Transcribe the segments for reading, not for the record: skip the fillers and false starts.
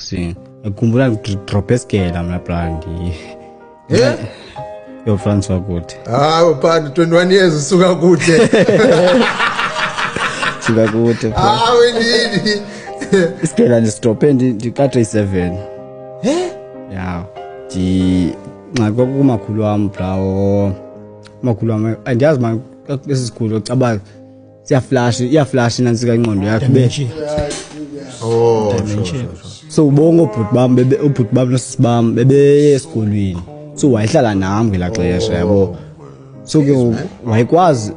boxing ngikhumbula ngidrop escale mina brand yo France wakude Phana 21 years usuka kude sika kude wenini iscale ndistophe ndika 37 yeah nxa kumakhulu wami brawo makhulu wami andiyazi man esisikulu ocaba iyaflash nansi kaingqondo yakhe so ubonga ubhuti bam nosisi bam bebeye esikolweni so wayehlala nami ngela xesha yabo so ke wayekwazi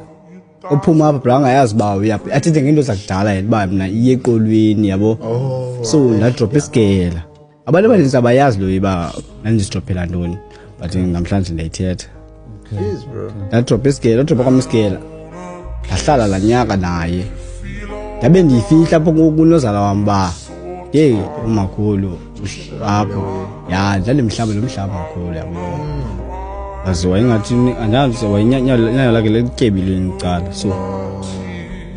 uphuma apha bra ngayazi ba uyaphi athi ngento zakudala yena ba mina iye eqolweni yabo so ndadrop iskela abantu abaninzi abayazi lo iba nandidrophela ntoni but namhlanje ndiyithetha please bro ndadrop iskela kwamiskela ngahlala la nyaka naye ndabe ndiyifihla apho kunozala wami ba hey umakhulu apho ya ndandimhlaba lo mhlaba kakhulu yabo aziwa ingathi andazi wayinyanya lakhe lekebile ngicala so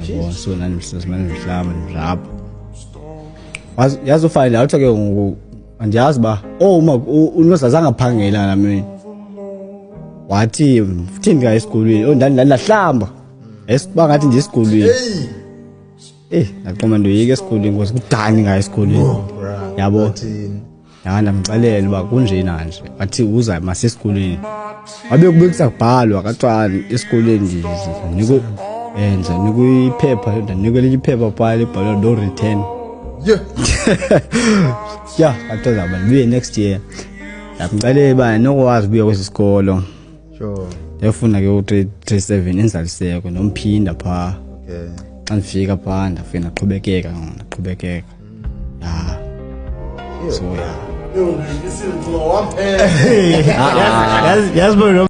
yabo so nandimhlaba ndrapha yazofana awuthi ke ngoku andiyazi ba unozaza angaphangela nami wathi uthini ka esikolweni ndandahlamba esiba ngathi nje esikolweni ndaqoma ndoyika esikolweni ngoba kudani ngayo esikolweni yabo ndamxelela uba kunjena nje wathi uza masesikolweni wabe kubekisa kubhalwa kathwani esikolweni nje niko iphepha ndanikele iphepha phaa libhalwa no return yeah atoza babuye next year ndamxelela uba nokwazi ubuya kwesi sikolo sure ndiyafuna ke u-37 enzaliseko nomphinda phaa xa ndifika phaa ndafika ndaqhubekeka ya so yeah yo this is the one